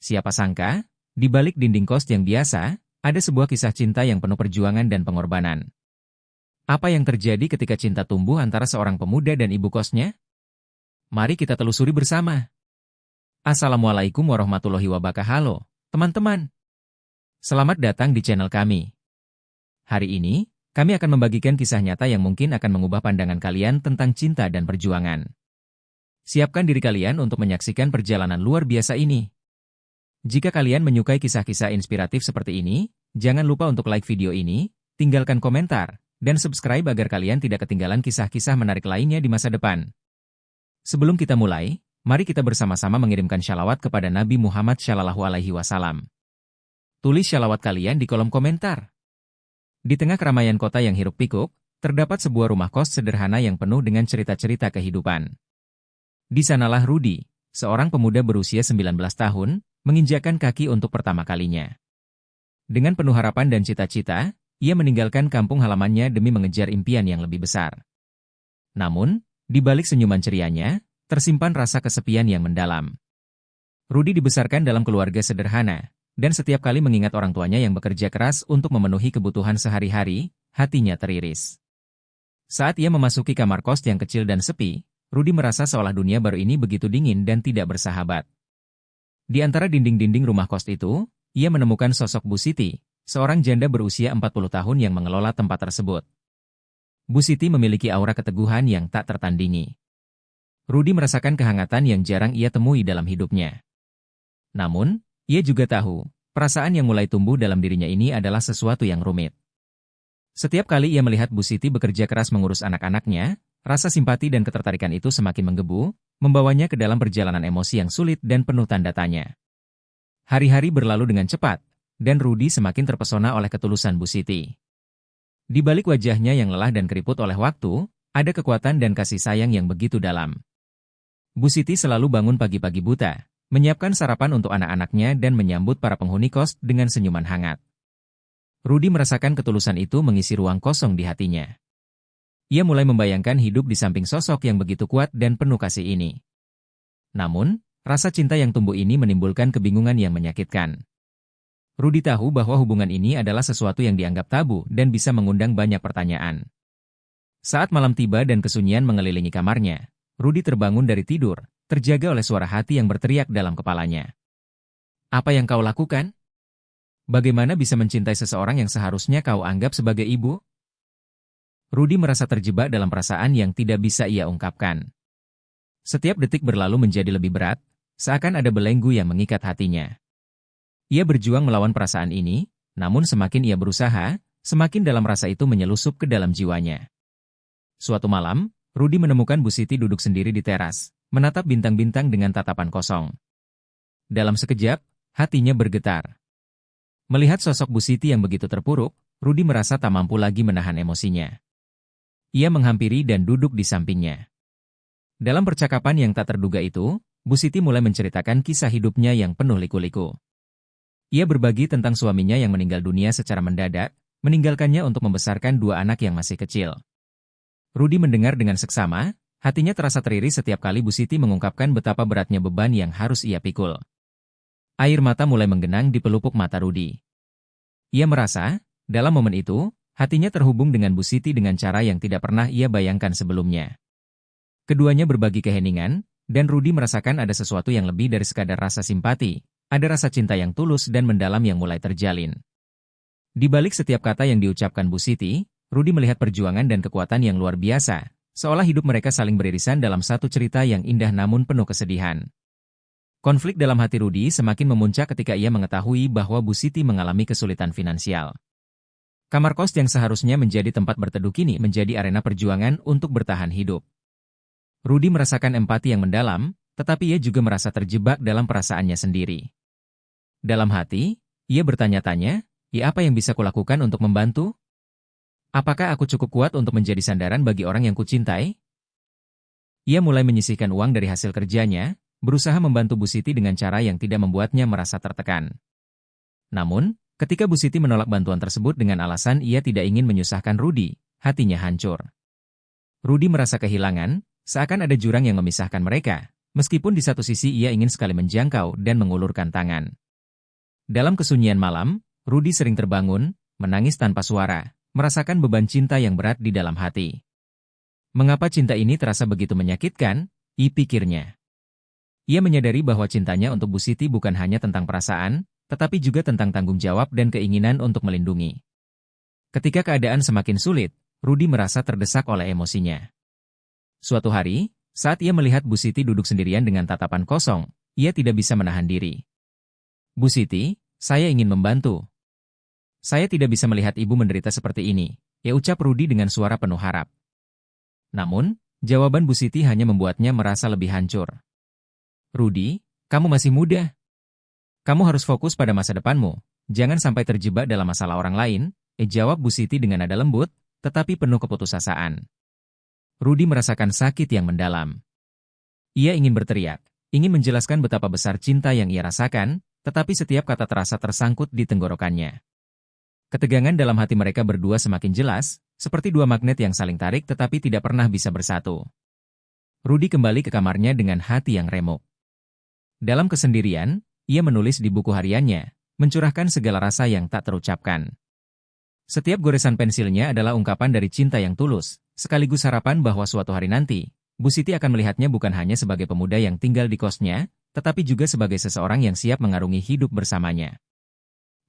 Siapa sangka, di balik dinding kos yang biasa, ada sebuah kisah cinta yang penuh perjuangan dan pengorbanan. Apa yang terjadi ketika cinta tumbuh antara seorang pemuda dan ibu kosnya? Mari kita telusuri bersama. Assalamualaikum warahmatullahi wabarakatuh. Halo, teman-teman. Selamat datang di channel kami. Hari ini, kami akan membagikan kisah nyata yang mungkin akan mengubah pandangan kalian tentang cinta dan perjuangan. Siapkan diri kalian untuk menyaksikan perjalanan luar biasa ini. Jika kalian menyukai kisah-kisah inspiratif seperti ini, jangan lupa untuk like video ini, tinggalkan komentar, dan subscribe agar kalian tidak ketinggalan kisah-kisah menarik lainnya di masa depan. Sebelum kita mulai, mari kita bersama-sama mengirimkan shalawat kepada Nabi Muhammad SAW. Tulis shalawat kalian di kolom komentar. Di tengah keramaian kota yang hiruk-pikuk, terdapat sebuah rumah kos sederhana yang penuh dengan cerita-cerita kehidupan. Di sanalah Rudy, seorang pemuda berusia 19 tahun, menginjakkan kaki untuk pertama kalinya. Dengan penuh harapan dan cita-cita, ia meninggalkan kampung halamannya demi mengejar impian yang lebih besar. Namun, di balik senyuman cerianya, tersimpan rasa kesepian yang mendalam. Rudy dibesarkan dalam keluarga sederhana, dan setiap kali mengingat orang tuanya yang bekerja keras untuk memenuhi kebutuhan sehari-hari, hatinya teriris. Saat ia memasuki kamar kos yang kecil dan sepi, Rudy merasa seolah dunia baru ini begitu dingin dan tidak bersahabat. Di antara dinding-dinding rumah kos itu, ia menemukan sosok Bu Siti, seorang janda berusia 40 tahun yang mengelola tempat tersebut. Bu Siti memiliki aura keteguhan yang tak tertandingi. Rudy merasakan kehangatan yang jarang ia temui dalam hidupnya. Namun, ia juga tahu, perasaan yang mulai tumbuh dalam dirinya ini adalah sesuatu yang rumit. Setiap kali ia melihat Bu Siti bekerja keras mengurus anak-anaknya, rasa simpati dan ketertarikan itu semakin menggebu, membawanya ke dalam perjalanan emosi yang sulit dan penuh tanda tanya. Hari-hari berlalu dengan cepat, dan Rudy semakin terpesona oleh ketulusan Bu Siti. Di balik wajahnya yang lelah dan keriput oleh waktu, ada kekuatan dan kasih sayang yang begitu dalam. Bu Siti selalu bangun pagi-pagi buta, menyiapkan sarapan untuk anak-anaknya dan menyambut para penghuni kos dengan senyuman hangat. Rudy merasakan ketulusan itu mengisi ruang kosong di hatinya. Ia mulai membayangkan hidup di samping sosok yang begitu kuat dan penuh kasih ini. Namun, rasa cinta yang tumbuh ini menimbulkan kebingungan yang menyakitkan. Rudy tahu bahwa hubungan ini adalah sesuatu yang dianggap tabu dan bisa mengundang banyak pertanyaan. Saat malam tiba dan kesunyian mengelilingi kamarnya, Rudy terbangun dari tidur, terjaga oleh suara hati yang berteriak dalam kepalanya. Apa yang kau lakukan? Bagaimana bisa mencintai seseorang yang seharusnya kau anggap sebagai ibu? Rudy merasa terjebak dalam perasaan yang tidak bisa ia ungkapkan. Setiap detik berlalu menjadi lebih berat, seakan ada belenggu yang mengikat hatinya. Ia berjuang melawan perasaan ini, namun semakin ia berusaha, semakin dalam rasa itu menyelusup ke dalam jiwanya. Suatu malam, Rudy menemukan Bu Siti duduk sendiri di teras, menatap bintang-bintang dengan tatapan kosong. Dalam sekejap, hatinya bergetar. Melihat sosok Bu Siti yang begitu terpuruk, Rudy merasa tak mampu lagi menahan emosinya. Ia menghampiri dan duduk di sampingnya. Dalam percakapan yang tak terduga itu, Bu Siti mulai menceritakan kisah hidupnya yang penuh liku-liku. Ia berbagi tentang suaminya yang meninggal dunia secara mendadak, meninggalkannya untuk membesarkan dua anak yang masih kecil. Rudy mendengar dengan seksama, hatinya terasa teriris setiap kali Bu Siti mengungkapkan betapa beratnya beban yang harus ia pikul. Air mata mulai menggenang di pelupuk mata Rudy. Ia merasa, dalam momen itu, hatinya terhubung dengan Bu Siti dengan cara yang tidak pernah ia bayangkan sebelumnya. Keduanya berbagi keheningan, dan Rudy merasakan ada sesuatu yang lebih dari sekadar rasa simpati, ada rasa cinta yang tulus dan mendalam yang mulai terjalin. Di balik setiap kata yang diucapkan Bu Siti, Rudy melihat perjuangan dan kekuatan yang luar biasa, seolah hidup mereka saling beririsan dalam satu cerita yang indah namun penuh kesedihan. Konflik dalam hati Rudy semakin memuncak ketika ia mengetahui bahwa Bu Siti mengalami kesulitan finansial. Kamar kos yang seharusnya menjadi tempat berteduh kini menjadi arena perjuangan untuk bertahan hidup. Rudy merasakan empati yang mendalam, tetapi ia juga merasa terjebak dalam perasaannya sendiri. Dalam hati, ia bertanya-tanya, apa yang bisa kulakukan untuk membantu? Apakah aku cukup kuat untuk menjadi sandaran bagi orang yang kucintai? Ia mulai menyisihkan uang dari hasil kerjanya, berusaha membantu Bu Siti dengan cara yang tidak membuatnya merasa tertekan. Namun, ketika Bu Siti menolak bantuan tersebut dengan alasan ia tidak ingin menyusahkan Rudy, hatinya hancur. Rudy merasa kehilangan, seakan ada jurang yang memisahkan mereka, meskipun di satu sisi ia ingin sekali menjangkau dan mengulurkan tangan. Dalam kesunyian malam, Rudy sering terbangun, menangis tanpa suara, merasakan beban cinta yang berat di dalam hati. Mengapa cinta ini terasa begitu menyakitkan? Pikirnya. Ia menyadari bahwa cintanya untuk Bu Siti bukan hanya tentang perasaan, tetapi juga tentang tanggung jawab dan keinginan untuk melindungi. Ketika keadaan semakin sulit, Rudy merasa terdesak oleh emosinya. Suatu hari, saat ia melihat Bu Siti duduk sendirian dengan tatapan kosong, ia tidak bisa menahan diri. Bu Siti, saya ingin membantu. Saya tidak bisa melihat ibu menderita seperti ini, ucap Rudy dengan suara penuh harap. Namun, jawaban Bu Siti hanya membuatnya merasa lebih hancur. Rudy, kamu masih muda. Kamu harus fokus pada masa depanmu, jangan sampai terjebak dalam masalah orang lain, jawab Bu Siti dengan nada lembut, tetapi penuh keputusasaan. Rudy merasakan sakit yang mendalam. Ia ingin berteriak, ingin menjelaskan betapa besar cinta yang ia rasakan, tetapi setiap kata terasa tersangkut di tenggorokannya. Ketegangan dalam hati mereka berdua semakin jelas, seperti dua magnet yang saling tarik tetapi tidak pernah bisa bersatu. Rudy kembali ke kamarnya dengan hati yang remuk. Dalam kesendirian, ia menulis di buku hariannya, mencurahkan segala rasa yang tak terucapkan. Setiap goresan pensilnya adalah ungkapan dari cinta yang tulus, sekaligus harapan bahwa suatu hari nanti, Bu Siti akan melihatnya bukan hanya sebagai pemuda yang tinggal di kosnya, tetapi juga sebagai seseorang yang siap mengarungi hidup bersamanya.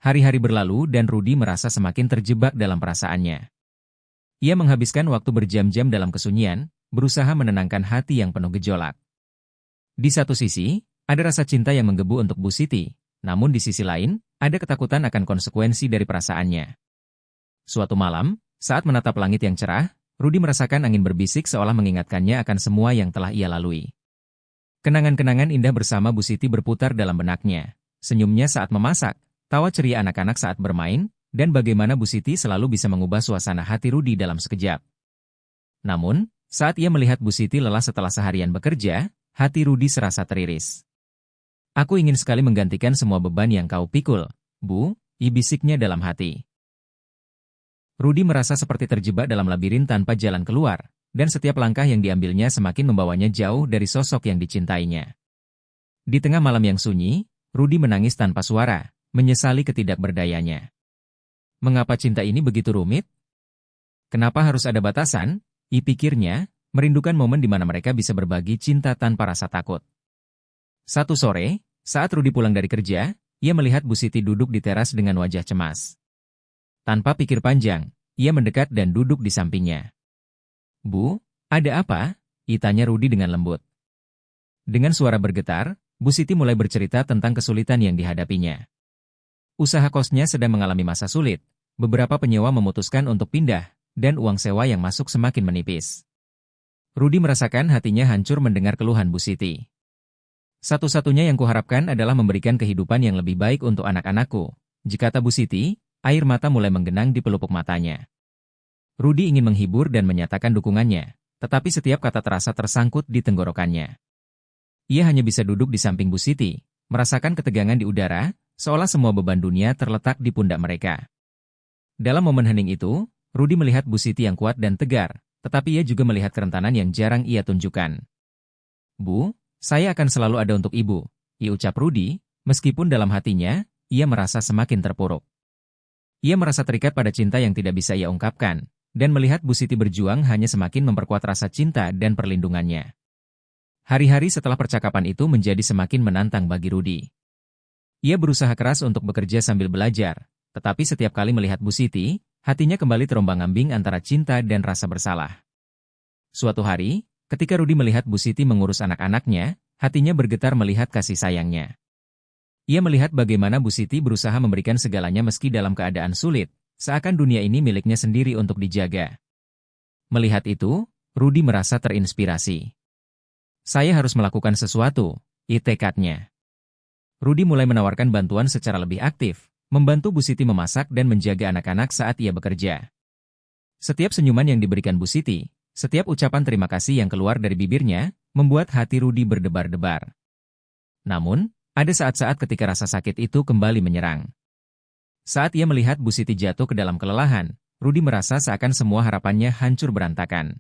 Hari-hari berlalu dan Rudy merasa semakin terjebak dalam perasaannya. Ia menghabiskan waktu berjam-jam dalam kesunyian, berusaha menenangkan hati yang penuh gejolak. Di satu sisi, ada rasa cinta yang menggebu untuk Bu Siti, namun di sisi lain, ada ketakutan akan konsekuensi dari perasaannya. Suatu malam, saat menatap langit yang cerah, Rudy merasakan angin berbisik seolah mengingatkannya akan semua yang telah ia lalui. Kenangan-kenangan indah bersama Bu Siti berputar dalam benaknya. Senyumnya saat memasak, tawa ceria anak-anak saat bermain, dan bagaimana Bu Siti selalu bisa mengubah suasana hati Rudy dalam sekejap. Namun, saat ia melihat Bu Siti lelah setelah seharian bekerja, hati Rudy serasa teriris. Aku ingin sekali menggantikan semua beban yang kau pikul, Bu, bisiknya dalam hati. Rudy merasa seperti terjebak dalam labirin tanpa jalan keluar, dan setiap langkah yang diambilnya semakin membawanya jauh dari sosok yang dicintainya. Di tengah malam yang sunyi, Rudy menangis tanpa suara, menyesali ketidakberdayanya. Mengapa cinta ini begitu rumit? Kenapa harus ada batasan? Pikirnya, merindukan momen di mana mereka bisa berbagi cinta tanpa rasa takut. Satu sore, saat Rudy pulang dari kerja, ia melihat Bu Siti duduk di teras dengan wajah cemas. Tanpa pikir panjang, ia mendekat dan duduk di sampingnya. Bu, ada apa? Tanya Rudy dengan lembut. Dengan suara bergetar, Bu Siti mulai bercerita tentang kesulitan yang dihadapinya. Usaha kosnya sedang mengalami masa sulit, beberapa penyewa memutuskan untuk pindah, dan uang sewa yang masuk semakin menipis. Rudy merasakan hatinya hancur mendengar keluhan Bu Siti. Satu-satunya yang kuharapkan adalah memberikan kehidupan yang lebih baik untuk anak-anakku. Jika Bu Siti, air mata mulai menggenang di pelupuk matanya. Rudy ingin menghibur dan menyatakan dukungannya, tetapi setiap kata terasa tersangkut di tenggorokannya. Ia hanya bisa duduk di samping Bu Siti, merasakan ketegangan di udara, seolah semua beban dunia terletak di pundak mereka. Dalam momen hening itu, Rudy melihat Bu Siti yang kuat dan tegar, tetapi ia juga melihat kerentanan yang jarang ia tunjukkan. Bu, saya akan selalu ada untuk ibu, ucap Rudy, meskipun dalam hatinya, ia merasa semakin terpuruk. Ia merasa terikat pada cinta yang tidak bisa ia ungkapkan, dan melihat Bu Siti berjuang hanya semakin memperkuat rasa cinta dan perlindungannya. Hari-hari setelah percakapan itu menjadi semakin menantang bagi Rudy. Ia berusaha keras untuk bekerja sambil belajar, tetapi setiap kali melihat Bu Siti, hatinya kembali terombang-ambing antara cinta dan rasa bersalah. Suatu hari, ketika Rudy melihat Bu Siti mengurus anak-anaknya, hatinya bergetar melihat kasih sayangnya. Ia melihat bagaimana Bu Siti berusaha memberikan segalanya meski dalam keadaan sulit, seakan dunia ini miliknya sendiri untuk dijaga. Melihat itu, Rudy merasa terinspirasi. Saya harus melakukan sesuatu, tekadnya. Rudy mulai menawarkan bantuan secara lebih aktif, membantu Bu Siti memasak dan menjaga anak-anak saat ia bekerja. Setiap senyuman yang diberikan Bu Siti, setiap ucapan terima kasih yang keluar dari bibirnya, membuat hati Rudy berdebar-debar. Namun, ada saat-saat ketika rasa sakit itu kembali menyerang. Saat ia melihat Bu Siti jatuh ke dalam kelelahan, Rudy merasa seakan semua harapannya hancur berantakan.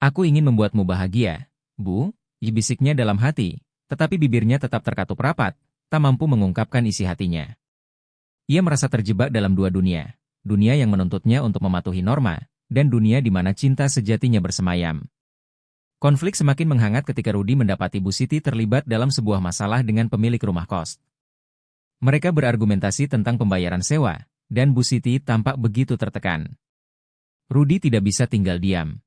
Aku ingin membuatmu bahagia, Bu, bisiknya dalam hati, tetapi bibirnya tetap terkatup rapat, tak mampu mengungkapkan isi hatinya. Ia merasa terjebak dalam dua dunia, dunia yang menuntutnya untuk mematuhi norma, dan dunia di mana cinta sejatinya bersemayam. Konflik semakin menghangat ketika Rudy mendapati Bu Siti terlibat dalam sebuah masalah dengan pemilik rumah kos. Mereka berargumentasi tentang pembayaran sewa, dan Bu Siti tampak begitu tertekan. Rudy tidak bisa tinggal diam.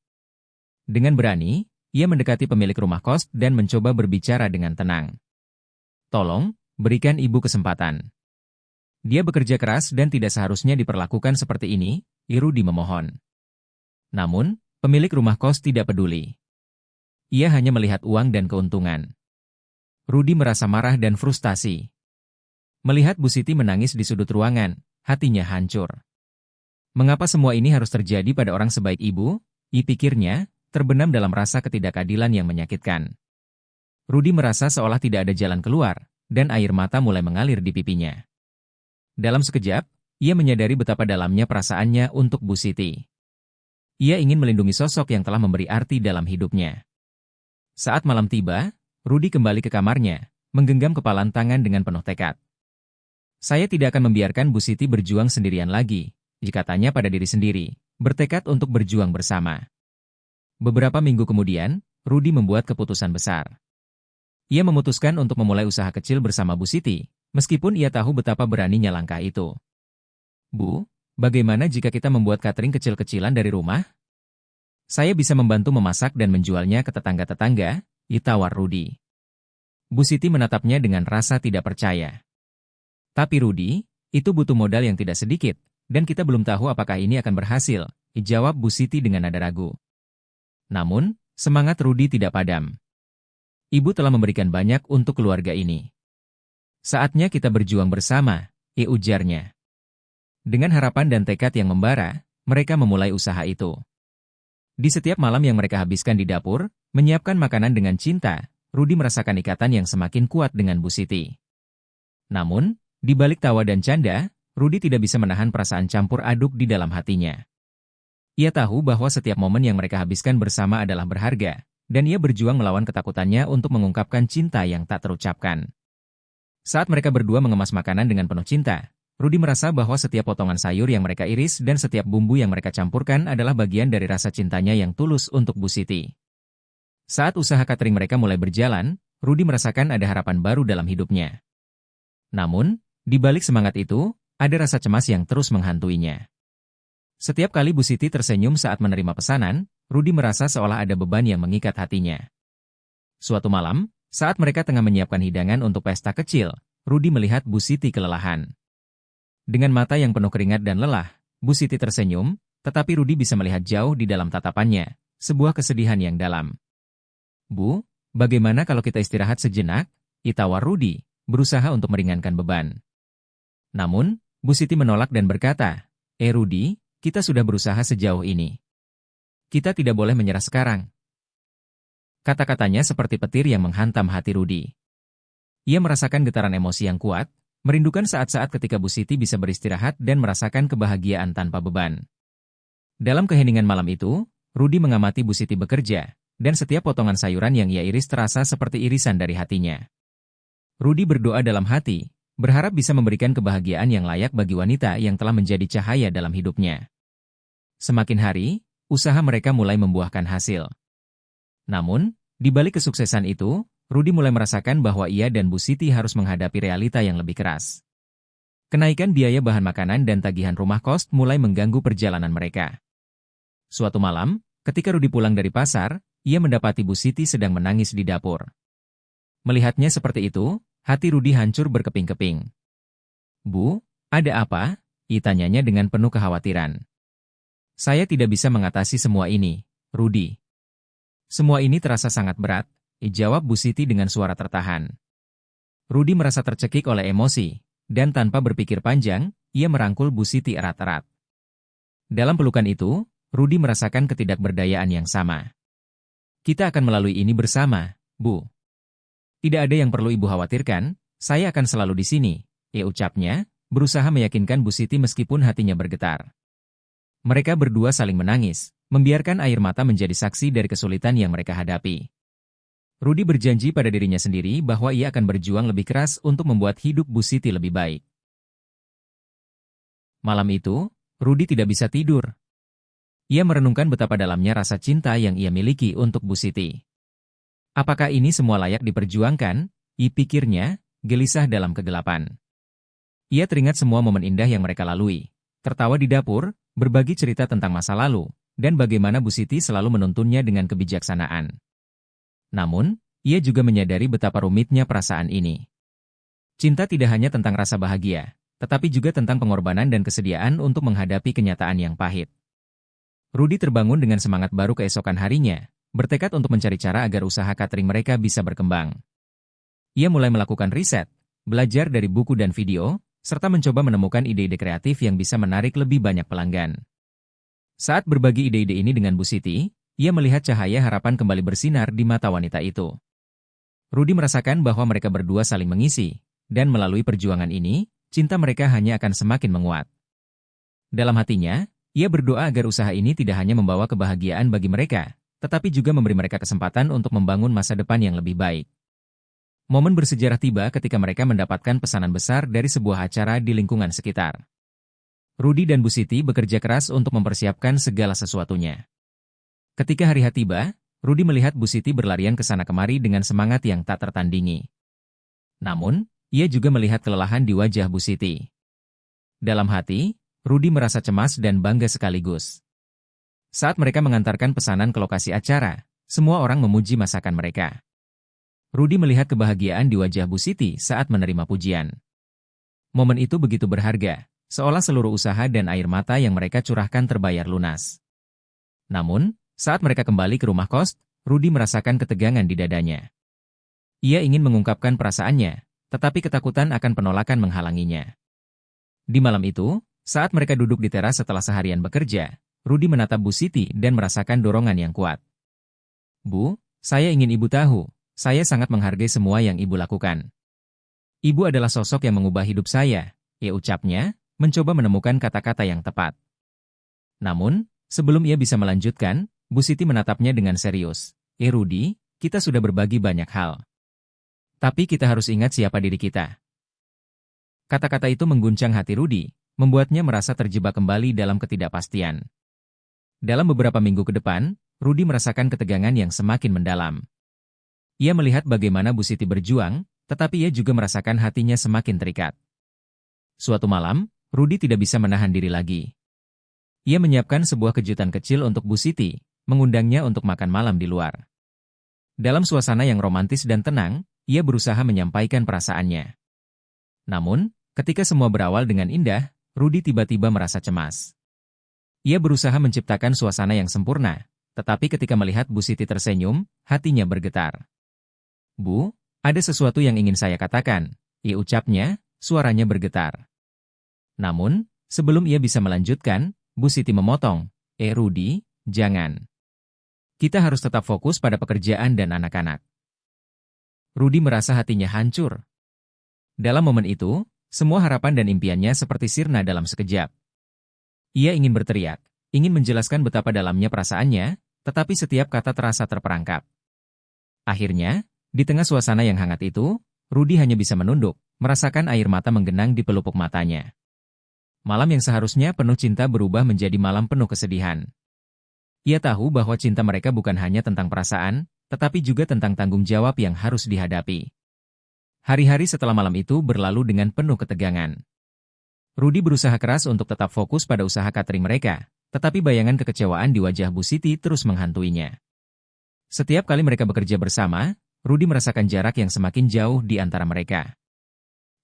Dengan berani, ia mendekati pemilik rumah kos dan mencoba berbicara dengan tenang. "Tolong, berikan ibu kesempatan. Dia bekerja keras dan tidak seharusnya diperlakukan seperti ini," Rudy memohon. Namun, pemilik rumah kos tidak peduli. Ia hanya melihat uang dan keuntungan. Rudy merasa marah dan frustasi. Melihat Bu Siti menangis di sudut ruangan, hatinya hancur. Mengapa semua ini harus terjadi pada orang sebaik ibu? Pikirnya, terbenam dalam rasa ketidakadilan yang menyakitkan. Rudy merasa seolah tidak ada jalan keluar, dan air mata mulai mengalir di pipinya. Dalam sekejap, ia menyadari betapa dalamnya perasaannya untuk Bu Siti. Ia ingin melindungi sosok yang telah memberi arti dalam hidupnya. Saat malam tiba, Rudy kembali ke kamarnya, menggenggam kepalan tangan dengan penuh tekad. "Saya tidak akan membiarkan Bu Siti berjuang sendirian lagi," katanya pada diri sendiri, bertekad untuk berjuang bersama. Beberapa minggu kemudian, Rudy membuat keputusan besar. Ia memutuskan untuk memulai usaha kecil bersama Bu Siti, meskipun ia tahu betapa beraninya langkah itu. "Bu, bagaimana jika kita membuat catering kecil-kecilan dari rumah? Saya bisa membantu memasak dan menjualnya ke tetangga-tetangga," tawar Rudy. Bu Siti menatapnya dengan rasa tidak percaya. "Tapi Rudy, itu butuh modal yang tidak sedikit, dan kita belum tahu apakah ini akan berhasil," jawab Bu Siti dengan nada ragu. Namun, semangat Rudy tidak padam. "Ibu telah memberikan banyak untuk keluarga ini. Saatnya kita berjuang bersama," ujarnya. Dengan harapan dan tekad yang membara, mereka memulai usaha itu. Di setiap malam yang mereka habiskan di dapur, menyiapkan makanan dengan cinta, Rudy merasakan ikatan yang semakin kuat dengan Bu Siti. Namun, di balik tawa dan canda, Rudy tidak bisa menahan perasaan campur aduk di dalam hatinya. Ia tahu bahwa setiap momen yang mereka habiskan bersama adalah berharga, dan ia berjuang melawan ketakutannya untuk mengungkapkan cinta yang tak terucapkan. Saat mereka berdua mengemas makanan dengan penuh cinta, Rudy merasa bahwa setiap potongan sayur yang mereka iris dan setiap bumbu yang mereka campurkan adalah bagian dari rasa cintanya yang tulus untuk Bu Siti. Saat usaha catering mereka mulai berjalan, Rudy merasakan ada harapan baru dalam hidupnya. Namun, di balik semangat itu, ada rasa cemas yang terus menghantuinya. Setiap kali Bu Siti tersenyum saat menerima pesanan, Rudy merasa seolah ada beban yang mengikat hatinya. Suatu malam, saat mereka tengah menyiapkan hidangan untuk pesta kecil, Rudy melihat Bu Siti kelelahan. Dengan mata yang penuh keringat dan lelah, Bu Siti tersenyum, tetapi Rudy bisa melihat jauh di dalam tatapannya, sebuah kesedihan yang dalam. "Bu, bagaimana kalau kita istirahat sejenak?" tawar Rudy, berusaha untuk meringankan beban. Namun, Bu Siti menolak dan berkata, Rudy, kita sudah berusaha sejauh ini. Kita tidak boleh menyerah sekarang." Kata-katanya seperti petir yang menghantam hati Rudy. Ia merasakan getaran emosi yang kuat, merindukan saat-saat ketika Bu Siti bisa beristirahat dan merasakan kebahagiaan tanpa beban. Dalam keheningan malam itu, Rudy mengamati Bu Siti bekerja, dan setiap potongan sayuran yang ia iris terasa seperti irisan dari hatinya. Rudy berdoa dalam hati, berharap bisa memberikan kebahagiaan yang layak bagi wanita yang telah menjadi cahaya dalam hidupnya. Semakin hari, usaha mereka mulai membuahkan hasil. Namun, di balik kesuksesan itu, Rudy mulai merasakan bahwa ia dan Bu Siti harus menghadapi realita yang lebih keras. Kenaikan biaya bahan makanan dan tagihan rumah kos mulai mengganggu perjalanan mereka. Suatu malam, ketika Rudy pulang dari pasar, ia mendapati Bu Siti sedang menangis di dapur. Melihatnya seperti itu, hati Rudy hancur berkeping-keping. "Bu, ada apa?" tanyanya dengan penuh kekhawatiran. "Saya tidak bisa mengatasi semua ini, Rudy. Semua ini terasa sangat berat," jawab Bu Siti dengan suara tertahan. Rudy merasa tercekik oleh emosi, dan tanpa berpikir panjang, ia merangkul Bu Siti erat-erat. Dalam pelukan itu, Rudy merasakan ketidakberdayaan yang sama. "Kita akan melalui ini bersama, Bu. Tidak ada yang perlu Ibu khawatirkan, saya akan selalu di sini," ucapnya, berusaha meyakinkan Bu Siti meskipun hatinya bergetar. Mereka berdua saling menangis, membiarkan air mata menjadi saksi dari kesulitan yang mereka hadapi. Rudi berjanji pada dirinya sendiri bahwa ia akan berjuang lebih keras untuk membuat hidup Bu Siti lebih baik. Malam itu, Rudi tidak bisa tidur. Ia merenungkan betapa dalamnya rasa cinta yang ia miliki untuk Bu Siti. Apakah ini semua layak diperjuangkan? Pikirnya, gelisah dalam kegelapan. Ia teringat semua momen indah yang mereka lalui. Tertawa di dapur, berbagi cerita tentang masa lalu, dan bagaimana Bu Siti selalu menuntunnya dengan kebijaksanaan. Namun, ia juga menyadari betapa rumitnya perasaan ini. Cinta tidak hanya tentang rasa bahagia, tetapi juga tentang pengorbanan dan kesediaan untuk menghadapi kenyataan yang pahit. Rudi terbangun dengan semangat baru keesokan harinya, bertekad untuk mencari cara agar usaha catering mereka bisa berkembang. Ia mulai melakukan riset, belajar dari buku dan video, serta mencoba menemukan ide-ide kreatif yang bisa menarik lebih banyak pelanggan. Saat berbagi ide-ide ini dengan Bu Siti, ia melihat cahaya harapan kembali bersinar di mata wanita itu. Rudi merasakan bahwa mereka berdua saling mengisi, dan melalui perjuangan ini, cinta mereka hanya akan semakin menguat. Dalam hatinya, ia berdoa agar usaha ini tidak hanya membawa kebahagiaan bagi mereka, tetapi juga memberi mereka kesempatan untuk membangun masa depan yang lebih baik. Momen bersejarah tiba ketika mereka mendapatkan pesanan besar dari sebuah acara di lingkungan sekitar. Rudi dan Bu Siti bekerja keras untuk mempersiapkan segala sesuatunya. Ketika hari H tiba, Rudi melihat Bu Siti berlarian ke sana kemari dengan semangat yang tak tertandingi. Namun, ia juga melihat kelelahan di wajah Bu Siti. Dalam hati, Rudi merasa cemas dan bangga sekaligus. Saat mereka mengantarkan pesanan ke lokasi acara, semua orang memuji masakan mereka. Rudi melihat kebahagiaan di wajah Bu Siti saat menerima pujian. Momen itu begitu berharga, seolah seluruh usaha dan air mata yang mereka curahkan terbayar lunas. Namun, saat mereka kembali ke rumah kos, Rudi merasakan ketegangan di dadanya. Ia ingin mengungkapkan perasaannya, tetapi ketakutan akan penolakan menghalanginya. Di malam itu, saat mereka duduk di teras setelah seharian bekerja, Rudi menatap Bu Siti dan merasakan dorongan yang kuat. "Bu, saya ingin Ibu tahu, saya sangat menghargai semua yang Ibu lakukan. Ibu adalah sosok yang mengubah hidup saya," ia ucapnya, mencoba menemukan kata-kata yang tepat. Namun, sebelum ia bisa melanjutkan, Bu Siti menatapnya dengan serius. Rudi, kita sudah berbagi banyak hal. Tapi kita harus ingat siapa diri kita." Kata-kata itu mengguncang hati Rudi, membuatnya merasa terjebak kembali dalam ketidakpastian. Dalam beberapa minggu ke depan, Rudi merasakan ketegangan yang semakin mendalam. Ia melihat bagaimana Bu Siti berjuang, tetapi ia juga merasakan hatinya semakin terikat. Suatu malam, Rudi tidak bisa menahan diri lagi. Ia menyiapkan sebuah kejutan kecil untuk Bu Siti, mengundangnya untuk makan malam di luar. Dalam suasana yang romantis dan tenang, ia berusaha menyampaikan perasaannya. Namun, ketika semua berawal dengan indah, Rudi tiba-tiba merasa cemas. Ia berusaha menciptakan suasana yang sempurna, tetapi ketika melihat Bu Siti tersenyum, hatinya bergetar. "Bu, ada sesuatu yang ingin saya katakan," ia ucapnya, suaranya bergetar. Namun, sebelum ia bisa melanjutkan, Bu Siti memotong, Rudi, jangan. Kita harus tetap fokus pada pekerjaan dan anak-anak." Rudi merasa hatinya hancur. Dalam momen itu, semua harapan dan impiannya seperti sirna dalam sekejap. Ia ingin berteriak, ingin menjelaskan betapa dalamnya perasaannya, tetapi setiap kata terasa terperangkap. Akhirnya, di tengah suasana yang hangat itu, Rudi hanya bisa menunduk, merasakan air mata menggenang di pelupuk matanya. Malam yang seharusnya penuh cinta berubah menjadi malam penuh kesedihan. Ia tahu bahwa cinta mereka bukan hanya tentang perasaan, tetapi juga tentang tanggung jawab yang harus dihadapi. Hari-hari setelah malam itu berlalu dengan penuh ketegangan. Rudi berusaha keras untuk tetap fokus pada usaha catering mereka, tetapi bayangan kekecewaan di wajah Bu Siti terus menghantuinya. Setiap kali mereka bekerja bersama, Rudi merasakan jarak yang semakin jauh di antara mereka.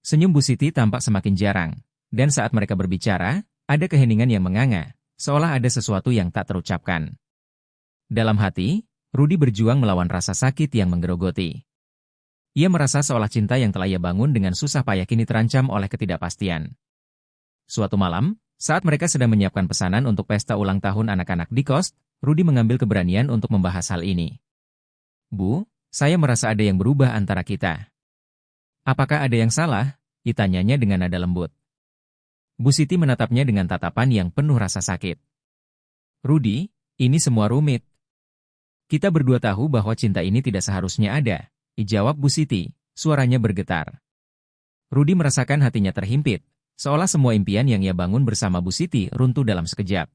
Senyum Bu Siti tampak semakin jarang, dan saat mereka berbicara, ada keheningan yang menganga, seolah ada sesuatu yang tak terucapkan. Dalam hati, Rudi berjuang melawan rasa sakit yang menggerogoti. Ia merasa seolah cinta yang telah ia bangun dengan susah payah kini terancam oleh ketidakpastian. Suatu malam, saat mereka sedang menyiapkan pesanan untuk pesta ulang tahun anak-anak di kos, Rudi mengambil keberanian untuk membahas hal ini. "Bu, saya merasa ada yang berubah antara kita." "Apakah ada yang salah?" ditanyanya dengan nada lembut. Bu Siti menatapnya dengan tatapan yang penuh rasa sakit. "Rudi, ini semua rumit. Kita berdua tahu bahwa cinta ini tidak seharusnya ada, jawab Bu Siti, suaranya bergetar. Rudi merasakan hatinya terhimpit, seolah semua impian yang ia bangun bersama Bu Siti runtuh dalam sekejap.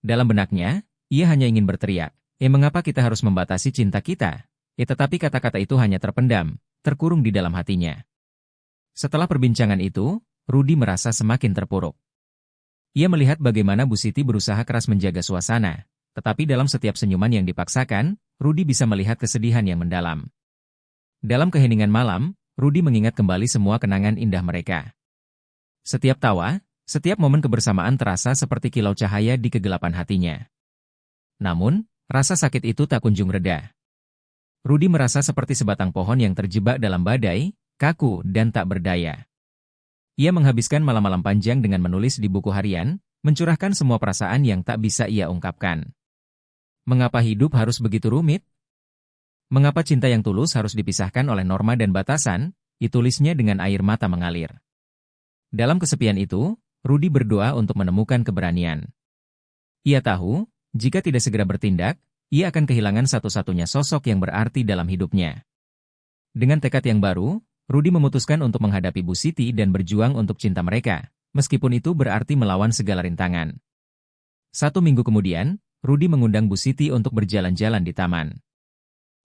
Dalam benaknya, ia hanya ingin berteriak, mengapa kita harus membatasi cinta kita? Tetapi kata-kata itu hanya terpendam, terkurung di dalam hatinya. Setelah perbincangan itu, Rudi merasa semakin terpuruk. Ia melihat bagaimana Bu Siti berusaha keras menjaga suasana, tetapi dalam setiap senyuman yang dipaksakan, Rudi bisa melihat kesedihan yang mendalam. Dalam keheningan malam, Rudi mengingat kembali semua kenangan indah mereka. Setiap tawa, setiap momen kebersamaan terasa seperti kilau cahaya di kegelapan hatinya. Namun, rasa sakit itu tak kunjung reda. Rudi merasa seperti sebatang pohon yang terjebak dalam badai, kaku dan tak berdaya. Ia menghabiskan malam-malam panjang dengan menulis di buku harian, mencurahkan semua perasaan yang tak bisa ia ungkapkan. Mengapa hidup harus begitu rumit? Mengapa cinta yang tulus harus dipisahkan oleh norma dan batasan? Ditulisnya dengan air mata mengalir. Dalam kesepian itu, Rudi berdoa untuk menemukan keberanian. Ia tahu, jika tidak segera bertindak, ia akan kehilangan satu-satunya sosok yang berarti dalam hidupnya. Dengan tekad yang baru, Rudi memutuskan untuk menghadapi Bu Siti dan berjuang untuk cinta mereka, meskipun itu berarti melawan segala rintangan. 1 minggu kemudian, Rudi mengundang Bu Siti untuk berjalan-jalan di taman.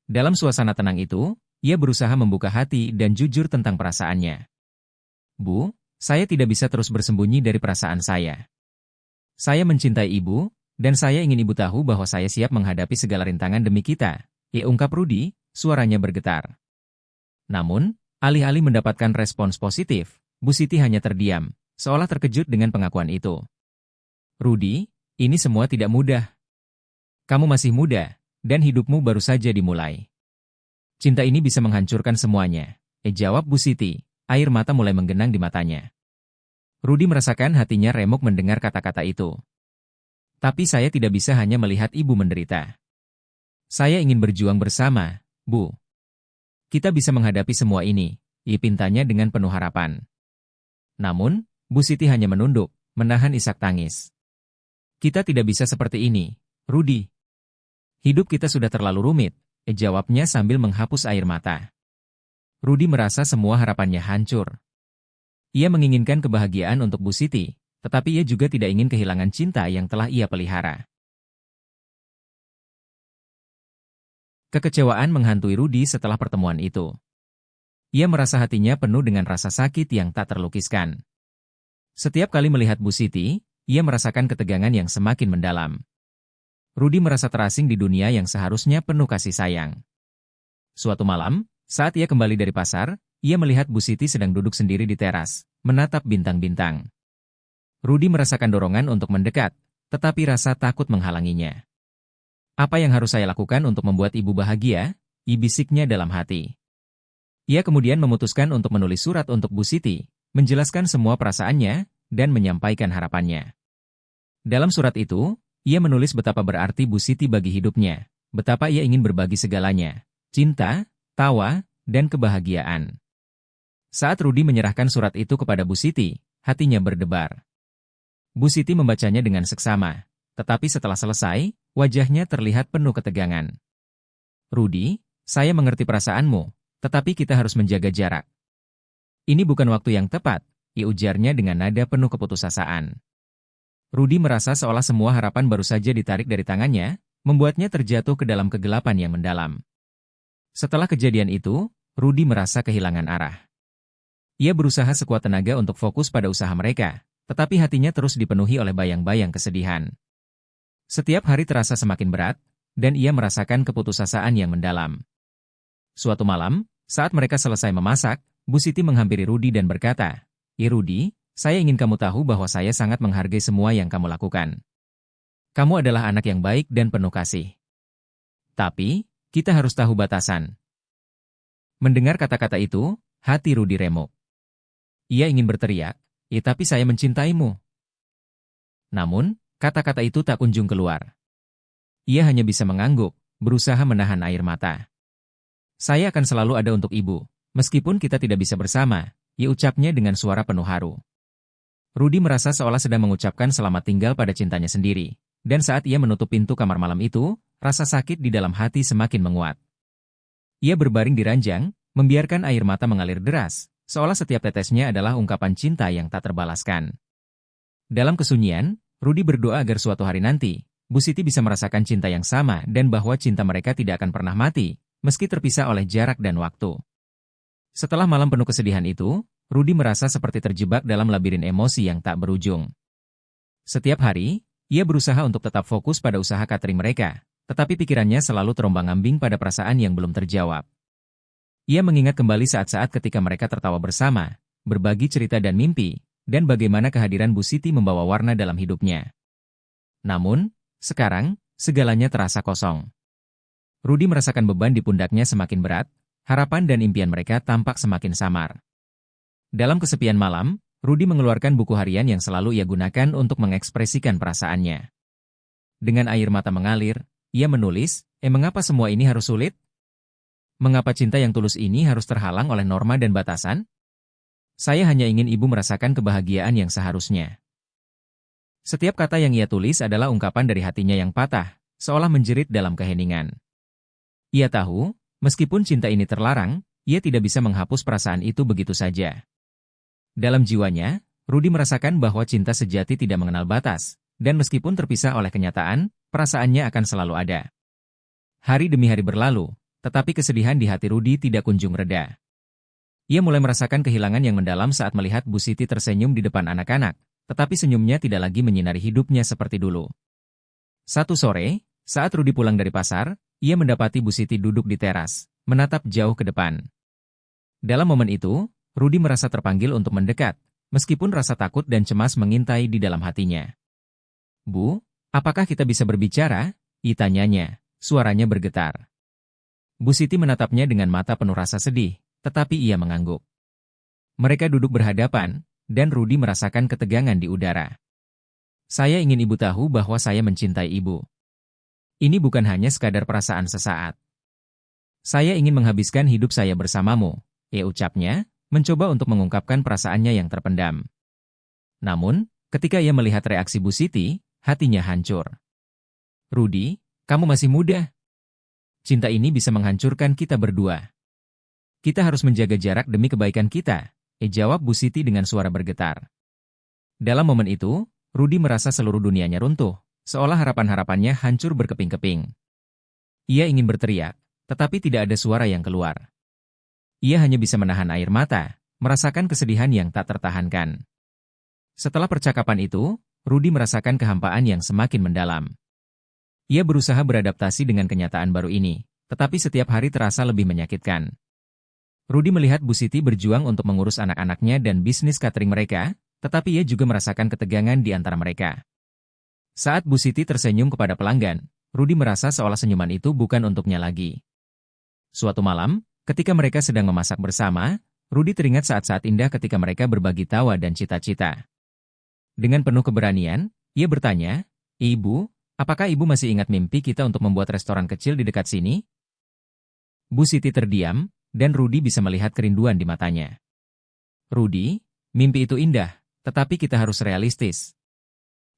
Dalam suasana tenang itu, ia berusaha membuka hati dan jujur tentang perasaannya. Bu, saya tidak bisa terus bersembunyi dari perasaan saya. Saya mencintai Ibu, dan saya ingin Ibu tahu bahwa saya siap menghadapi segala rintangan demi kita, ungkap Rudi, suaranya bergetar. Namun, alih-alih mendapatkan respons positif, Bu Siti hanya terdiam, seolah terkejut dengan pengakuan itu. Rudi, ini semua tidak mudah. Kamu masih muda, dan hidupmu baru saja dimulai. Cinta ini bisa menghancurkan semuanya, jawab Bu Siti, air mata mulai menggenang di matanya. Rudi merasakan hatinya remuk mendengar kata-kata itu. Tapi saya tidak bisa hanya melihat Ibu menderita. Saya ingin berjuang bersama, Bu. Kita bisa menghadapi semua ini, pintanya dengan penuh harapan. Namun, Bu Siti hanya menunduk, menahan isak tangis. Kita tidak bisa seperti ini, Rudi. Hidup kita sudah terlalu rumit, jawabnya sambil menghapus air mata. Rudi merasa semua harapannya hancur. Ia menginginkan kebahagiaan untuk Bu Siti, tetapi ia juga tidak ingin kehilangan cinta yang telah ia pelihara. Kekecewaan menghantui Rudi setelah pertemuan itu. Ia merasa hatinya penuh dengan rasa sakit yang tak terlukiskan. Setiap kali melihat Bu Siti, ia merasakan ketegangan yang semakin mendalam. Rudi merasa terasing di dunia yang seharusnya penuh kasih sayang. Suatu malam, saat ia kembali dari pasar, ia melihat Bu Siti sedang duduk sendiri di teras, menatap bintang-bintang. Rudi merasakan dorongan untuk mendekat, tetapi rasa takut menghalanginya. Apa yang harus saya lakukan untuk membuat Ibu bahagia? Bisiknya dalam hati. Ia kemudian memutuskan untuk menulis surat untuk Bu Siti, menjelaskan semua perasaannya, dan menyampaikan harapannya. Dalam surat itu, ia menulis betapa berarti Bu Siti bagi hidupnya, betapa ia ingin berbagi segalanya, cinta, tawa, dan kebahagiaan. Saat Rudi menyerahkan surat itu kepada Bu Siti, hatinya berdebar. Bu Siti membacanya dengan seksama, tetapi setelah selesai, wajahnya terlihat penuh ketegangan. Rudi, saya mengerti perasaanmu, tetapi kita harus menjaga jarak. Ini bukan waktu yang tepat, ujarnya dengan nada penuh keputusasaan. Rudi merasa seolah semua harapan baru saja ditarik dari tangannya, membuatnya terjatuh ke dalam kegelapan yang mendalam. Setelah kejadian itu, Rudi merasa kehilangan arah. Ia berusaha sekuat tenaga untuk fokus pada usaha mereka, tetapi hatinya terus dipenuhi oleh bayang-bayang kesedihan. Setiap hari terasa semakin berat, dan ia merasakan keputusasaan yang mendalam. Suatu malam, saat mereka selesai memasak, Bu Siti menghampiri Rudi dan berkata, Rudi, saya ingin kamu tahu bahwa saya sangat menghargai semua yang kamu lakukan. Kamu adalah anak yang baik dan penuh kasih. Tapi, kita harus tahu batasan. Mendengar kata-kata itu, hati Rudi remuk. Ia ingin berteriak, tapi saya mencintaimu. Namun, kata-kata itu tak kunjung keluar. Ia hanya bisa mengangguk, berusaha menahan air mata. Saya akan selalu ada untuk Ibu, meskipun kita tidak bisa bersama, ucapnya dengan suara penuh haru. Rudi merasa seolah sedang mengucapkan selamat tinggal pada cintanya sendiri, dan saat ia menutup pintu kamar malam itu, rasa sakit di dalam hati semakin menguat. Ia berbaring di ranjang, membiarkan air mata mengalir deras, seolah setiap tetesnya adalah ungkapan cinta yang tak terbalaskan. Dalam kesunyian, Rudi berdoa agar suatu hari nanti, Bu Siti bisa merasakan cinta yang sama dan bahwa cinta mereka tidak akan pernah mati, meski terpisah oleh jarak dan waktu. Setelah malam penuh kesedihan itu, Rudi merasa seperti terjebak dalam labirin emosi yang tak berujung. Setiap hari, ia berusaha untuk tetap fokus pada usaha catering mereka, tetapi pikirannya selalu terombang-ambing pada perasaan yang belum terjawab. Ia mengingat kembali saat-saat ketika mereka tertawa bersama, berbagi cerita dan mimpi, dan bagaimana kehadiran Bu Siti membawa warna dalam hidupnya. Namun, sekarang, segalanya terasa kosong. Rudi merasakan beban di pundaknya semakin berat, harapan dan impian mereka tampak semakin samar. Dalam kesepian malam, Rudi mengeluarkan buku harian yang selalu ia gunakan untuk mengekspresikan perasaannya. Dengan air mata mengalir, ia menulis, mengapa semua ini harus sulit? Mengapa cinta yang tulus ini harus terhalang oleh norma dan batasan? Saya hanya ingin ibu merasakan kebahagiaan yang seharusnya. Setiap kata yang ia tulis adalah ungkapan dari hatinya yang patah, seolah menjerit dalam keheningan. Ia tahu, meskipun cinta ini terlarang, ia tidak bisa menghapus perasaan itu begitu saja. Dalam jiwanya, Rudi merasakan bahwa cinta sejati tidak mengenal batas, dan meskipun terpisah oleh kenyataan, perasaannya akan selalu ada. Hari demi hari berlalu, tetapi kesedihan di hati Rudi tidak kunjung reda. Ia mulai merasakan kehilangan yang mendalam saat melihat Bu Siti tersenyum di depan anak-anak, tetapi senyumnya tidak lagi menyinari hidupnya seperti dulu. Satu sore, saat Rudi pulang dari pasar, ia mendapati Bu Siti duduk di teras, menatap jauh ke depan. Dalam momen itu, Rudi merasa terpanggil untuk mendekat, meskipun rasa takut dan cemas mengintai di dalam hatinya. Bu, apakah kita bisa berbicara? Tanyanya, suaranya bergetar. Bu Siti menatapnya dengan mata penuh rasa sedih, tetapi ia mengangguk. Mereka duduk berhadapan, dan Rudi merasakan ketegangan di udara. Saya ingin ibu tahu bahwa saya mencintai ibu. Ini bukan hanya sekadar perasaan sesaat. Saya ingin menghabiskan hidup saya bersamamu, ucapnya, mencoba untuk mengungkapkan perasaannya yang terpendam. Namun, ketika ia melihat reaksi Bu Siti, hatinya hancur. Rudi, kamu masih muda. Cinta ini bisa menghancurkan kita berdua. Kita harus menjaga jarak demi kebaikan kita, jawab Bu Siti dengan suara bergetar. Dalam momen itu, Rudi merasa seluruh dunianya runtuh, seolah harapan-harapannya hancur berkeping-keping. Ia ingin berteriak, tetapi tidak ada suara yang keluar. Ia hanya bisa menahan air mata, merasakan kesedihan yang tak tertahankan. Setelah percakapan itu, Rudi merasakan kehampaan yang semakin mendalam. Ia berusaha beradaptasi dengan kenyataan baru ini, tetapi setiap hari terasa lebih menyakitkan. Rudi melihat Bu Siti berjuang untuk mengurus anak-anaknya dan bisnis catering mereka, tetapi ia juga merasakan ketegangan di antara mereka. Saat Bu Siti tersenyum kepada pelanggan, Rudi merasa seolah senyuman itu bukan untuknya lagi. Suatu malam, ketika mereka sedang memasak bersama, Rudi teringat saat-saat indah ketika mereka berbagi tawa dan cita-cita. Dengan penuh keberanian, ia bertanya, "Ibu, apakah ibu masih ingat mimpi kita untuk membuat restoran kecil di dekat sini?" Bu Siti terdiam, dan Rudi bisa melihat kerinduan di matanya. "Rudi, mimpi itu indah, tetapi kita harus realistis.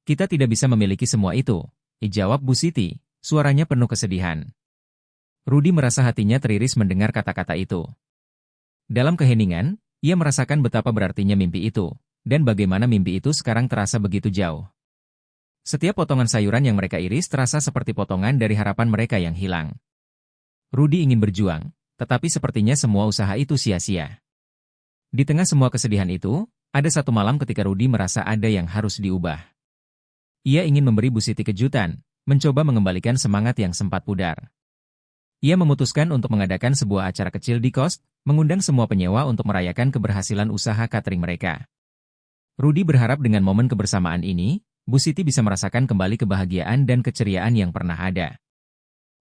Kita tidak bisa memiliki semua itu," jawab Bu Siti, suaranya penuh kesedihan. Rudi merasa hatinya teriris mendengar kata-kata itu. Dalam keheningan, ia merasakan betapa berartinya mimpi itu, dan bagaimana mimpi itu sekarang terasa begitu jauh. Setiap potongan sayuran yang mereka iris terasa seperti potongan dari harapan mereka yang hilang. Rudi ingin berjuang, tetapi sepertinya semua usaha itu sia-sia. Di tengah semua kesedihan itu, ada satu malam ketika Rudi merasa ada yang harus diubah. Ia ingin memberi Bu Siti kejutan, mencoba mengembalikan semangat yang sempat pudar. Ia memutuskan untuk mengadakan sebuah acara kecil di kos, mengundang semua penyewa untuk merayakan keberhasilan usaha catering mereka. Rudi berharap dengan momen kebersamaan ini, Bu Siti bisa merasakan kembali kebahagiaan dan keceriaan yang pernah ada.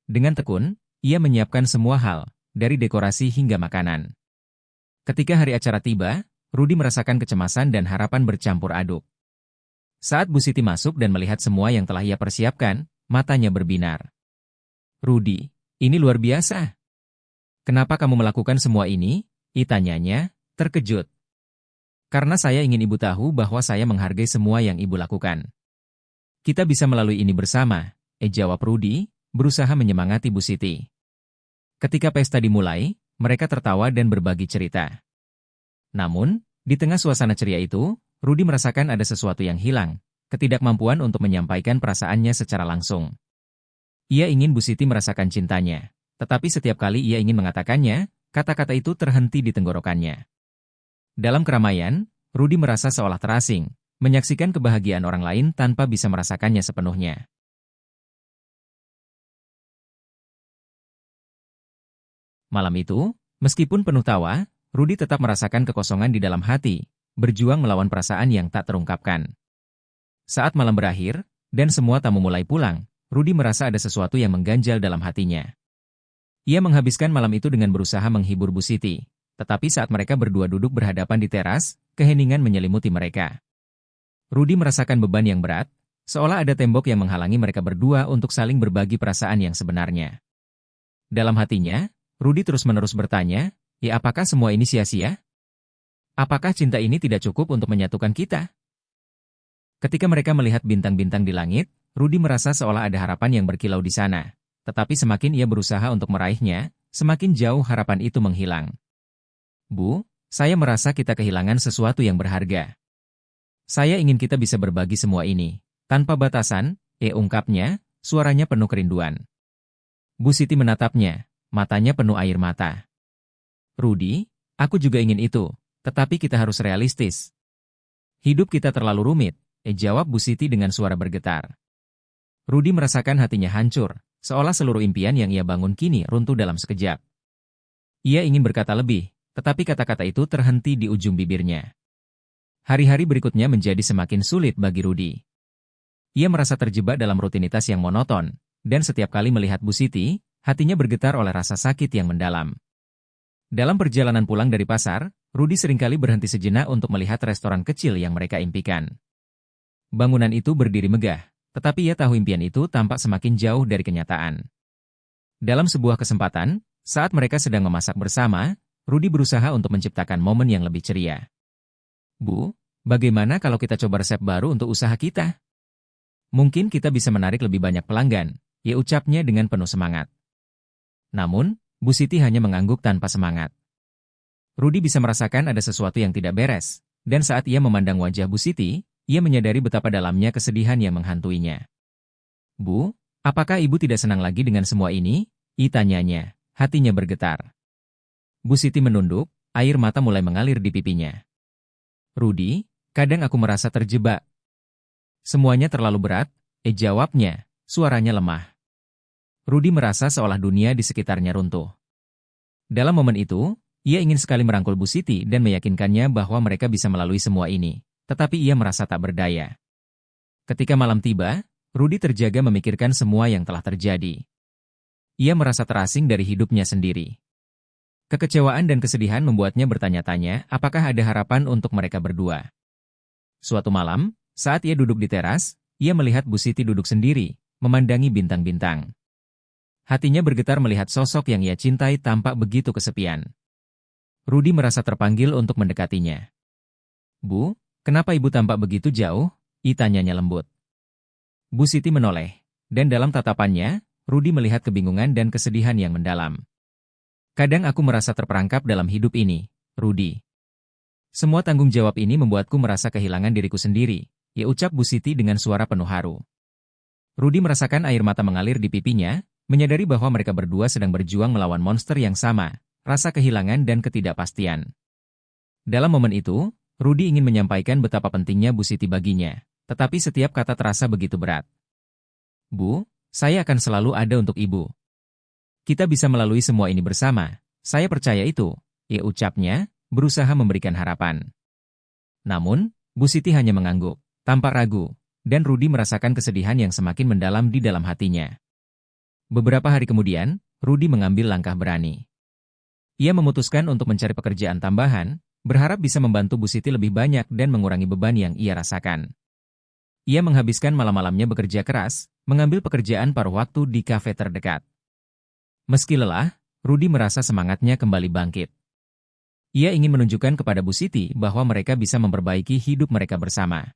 Dengan tekun, ia menyiapkan semua hal, dari dekorasi hingga makanan. Ketika hari acara tiba, Rudi merasakan kecemasan dan harapan bercampur aduk. Saat Bu Siti masuk dan melihat semua yang telah ia persiapkan, matanya berbinar. "Rudi, ini luar biasa. Kenapa kamu melakukan semua ini?" tanyanya, terkejut. "Karena saya ingin ibu tahu bahwa saya menghargai semua yang ibu lakukan. Kita bisa melalui ini bersama," jawab Rudi, berusaha menyemangati Bu Siti. Ketika pesta dimulai, mereka tertawa dan berbagi cerita. Namun, di tengah suasana ceria itu, Rudi merasakan ada sesuatu yang hilang, ketidakmampuan untuk menyampaikan perasaannya secara langsung. Ia ingin Bu Siti merasakan cintanya, tetapi setiap kali ia ingin mengatakannya, kata-kata itu terhenti di tenggorokannya. Dalam keramaian, Rudi merasa seolah terasing, menyaksikan kebahagiaan orang lain tanpa bisa merasakannya sepenuhnya. Malam itu, meskipun penuh tawa, Rudi tetap merasakan kekosongan di dalam hati, berjuang melawan perasaan yang tak terungkapkan. Saat malam berakhir, dan semua tamu mulai pulang, Rudi merasa ada sesuatu yang mengganjal dalam hatinya. Ia menghabiskan malam itu dengan berusaha menghibur Bu Siti, tetapi saat mereka berdua duduk berhadapan di teras, keheningan menyelimuti mereka. Rudi merasakan beban yang berat, seolah ada tembok yang menghalangi mereka berdua untuk saling berbagi perasaan yang sebenarnya. Dalam hatinya, Rudi terus-menerus bertanya, ya apakah semua ini sia-sia? Apakah cinta ini tidak cukup untuk menyatukan kita? Ketika mereka melihat bintang-bintang di langit, Rudi merasa seolah ada harapan yang berkilau di sana. Tetapi semakin ia berusaha untuk meraihnya, semakin jauh harapan itu menghilang. Bu, saya merasa kita kehilangan sesuatu yang berharga. Saya ingin kita bisa berbagi semua ini. Tanpa batasan, ungkapnya, suaranya penuh kerinduan. Bu Siti menatapnya, matanya penuh air mata. Rudi, aku juga ingin itu, tetapi kita harus realistis. Hidup kita terlalu rumit, jawab Bu Siti dengan suara bergetar. Rudi merasakan hatinya hancur, seolah seluruh impian yang ia bangun kini runtuh dalam sekejap. Ia ingin berkata lebih, tetapi kata-kata itu terhenti di ujung bibirnya. Hari-hari berikutnya menjadi semakin sulit bagi Rudi. Ia merasa terjebak dalam rutinitas yang monoton, dan setiap kali melihat Bu Siti, hatinya bergetar oleh rasa sakit yang mendalam. Dalam perjalanan pulang dari pasar, Rudi seringkali berhenti sejenak untuk melihat restoran kecil yang mereka impikan. Bangunan itu berdiri megah, tetapi ia tahu impian itu tampak semakin jauh dari kenyataan. Dalam sebuah kesempatan, saat mereka sedang memasak bersama, Rudi berusaha untuk menciptakan momen yang lebih ceria. Bu, bagaimana kalau kita coba resep baru untuk usaha kita? Mungkin kita bisa menarik lebih banyak pelanggan, ia ucapnya dengan penuh semangat. Namun, Bu Siti hanya mengangguk tanpa semangat. Rudi bisa merasakan ada sesuatu yang tidak beres, dan saat ia memandang wajah Bu Siti, ia menyadari betapa dalamnya kesedihan yang menghantuinya. Bu, apakah ibu tidak senang lagi dengan semua ini? Tanyanya, hatinya bergetar. Bu Siti menunduk, air mata mulai mengalir di pipinya. Rudi, kadang aku merasa terjebak. Semuanya terlalu berat, jawabnya, suaranya lemah. Rudi merasa seolah dunia di sekitarnya runtuh. Dalam momen itu, ia ingin sekali merangkul Bu Siti dan meyakinkannya bahwa mereka bisa melalui semua ini. Tetapi ia merasa tak berdaya. Ketika malam tiba, Rudi terjaga memikirkan semua yang telah terjadi. Ia merasa terasing dari hidupnya sendiri. Kekecewaan dan kesedihan membuatnya bertanya-tanya apakah ada harapan untuk mereka berdua. Suatu malam, saat ia duduk di teras, ia melihat Bu Siti duduk sendiri, memandangi bintang-bintang. Hatinya bergetar melihat sosok yang ia cintai tampak begitu kesepian. Rudi merasa terpanggil untuk mendekatinya. Bu, kenapa ibu tampak begitu jauh? Tanyanya lembut. Bu Siti menoleh, dan dalam tatapannya, Rudi melihat kebingungan dan kesedihan yang mendalam. Kadang aku merasa terperangkap dalam hidup ini, Rudi. Semua tanggung jawab ini membuatku merasa kehilangan diriku sendiri, ucap Bu Siti dengan suara penuh haru. Rudi merasakan air mata mengalir di pipinya, menyadari bahwa mereka berdua sedang berjuang melawan monster yang sama, rasa kehilangan dan ketidakpastian. Dalam momen itu, Rudi ingin menyampaikan betapa pentingnya Bu Siti baginya, tetapi setiap kata terasa begitu berat. Bu, saya akan selalu ada untuk ibu. Kita bisa melalui semua ini bersama, saya percaya itu, ucapnya, berusaha memberikan harapan. Namun, Bu Siti hanya mengangguk, tanpa ragu, dan Rudi merasakan kesedihan yang semakin mendalam di dalam hatinya. Beberapa hari kemudian, Rudi mengambil langkah berani. Ia memutuskan untuk mencari pekerjaan tambahan, berharap bisa membantu Bu Siti lebih banyak dan mengurangi beban yang ia rasakan. Ia menghabiskan malam-malamnya bekerja keras, mengambil pekerjaan paruh waktu di kafe terdekat. Meski lelah, Rudi merasa semangatnya kembali bangkit. Ia ingin menunjukkan kepada Bu Siti bahwa mereka bisa memperbaiki hidup mereka bersama.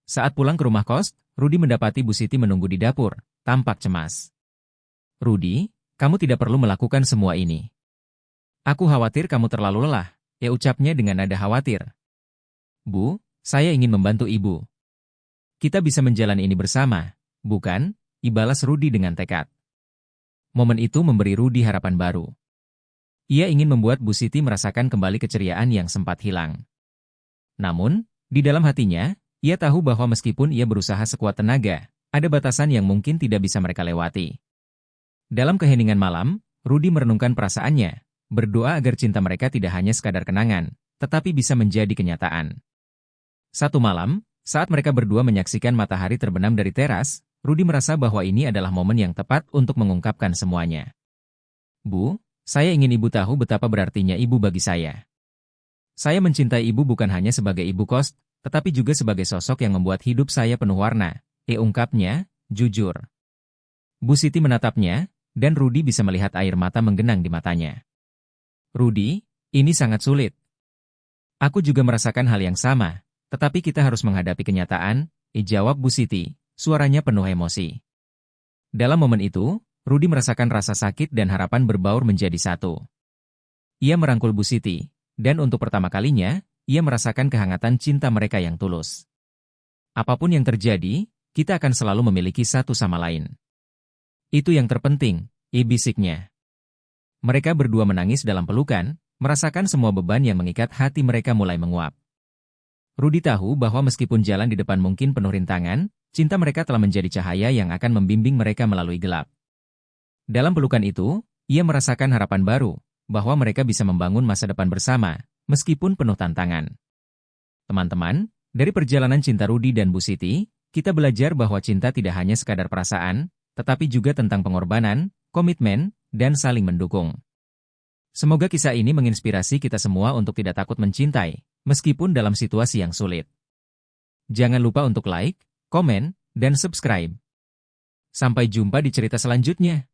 Saat pulang ke rumah kos, Rudi mendapati Bu Siti menunggu di dapur, tampak cemas. Rudy, kamu tidak perlu melakukan semua ini. Aku khawatir kamu terlalu lelah, ya ucapnya dengan nada khawatir. Bu, saya ingin membantu ibu. Kita bisa menjalani ini bersama, bukan? Ibalas Rudy dengan tekad. Momen itu memberi Rudy harapan baru. Ia ingin membuat Bu Siti merasakan kembali keceriaan yang sempat hilang. Namun, di dalam hatinya, ia tahu bahwa meskipun ia berusaha sekuat tenaga, ada batasan yang mungkin tidak bisa mereka lewati. Dalam keheningan malam, Rudy merenungkan perasaannya, berdoa agar cinta mereka tidak hanya sekadar kenangan, tetapi bisa menjadi kenyataan. Satu malam, saat mereka berdua menyaksikan matahari terbenam dari teras, Rudy merasa bahwa ini adalah momen yang tepat untuk mengungkapkan semuanya. Bu, saya ingin ibu tahu betapa berartinya ibu bagi saya. Saya mencintai ibu bukan hanya sebagai ibu kos, tetapi juga sebagai sosok yang membuat hidup saya penuh warna, ungkapnya, jujur. Bu Siti menatapnya, dan Rudy bisa melihat air mata menggenang di matanya. Rudy, ini sangat sulit. Aku juga merasakan hal yang sama, tetapi kita harus menghadapi kenyataan, jawab Bu Siti, suaranya penuh emosi. Dalam momen itu, Rudy merasakan rasa sakit dan harapan berbaur menjadi satu. Ia merangkul Bu Siti, dan untuk pertama kalinya, ia merasakan kehangatan cinta mereka yang tulus. Apapun yang terjadi, kita akan selalu memiliki satu sama lain. Itu yang terpenting, bisiknya. Mereka berdua menangis dalam pelukan, merasakan semua beban yang mengikat hati mereka mulai menguap. Rudy tahu bahwa meskipun jalan di depan mungkin penuh rintangan, cinta mereka telah menjadi cahaya yang akan membimbing mereka melalui gelap. Dalam pelukan itu, ia merasakan harapan baru, bahwa mereka bisa membangun masa depan bersama, meskipun penuh tantangan. Teman-teman, dari perjalanan cinta Rudy dan Bu Siti, kita belajar bahwa cinta tidak hanya sekadar perasaan, tetapi juga tentang pengorbanan, komitmen, dan saling mendukung. Semoga kisah ini menginspirasi kita semua untuk tidak takut mencintai, meskipun dalam situasi yang sulit. Jangan lupa untuk like, komen, dan subscribe. Sampai jumpa di cerita selanjutnya.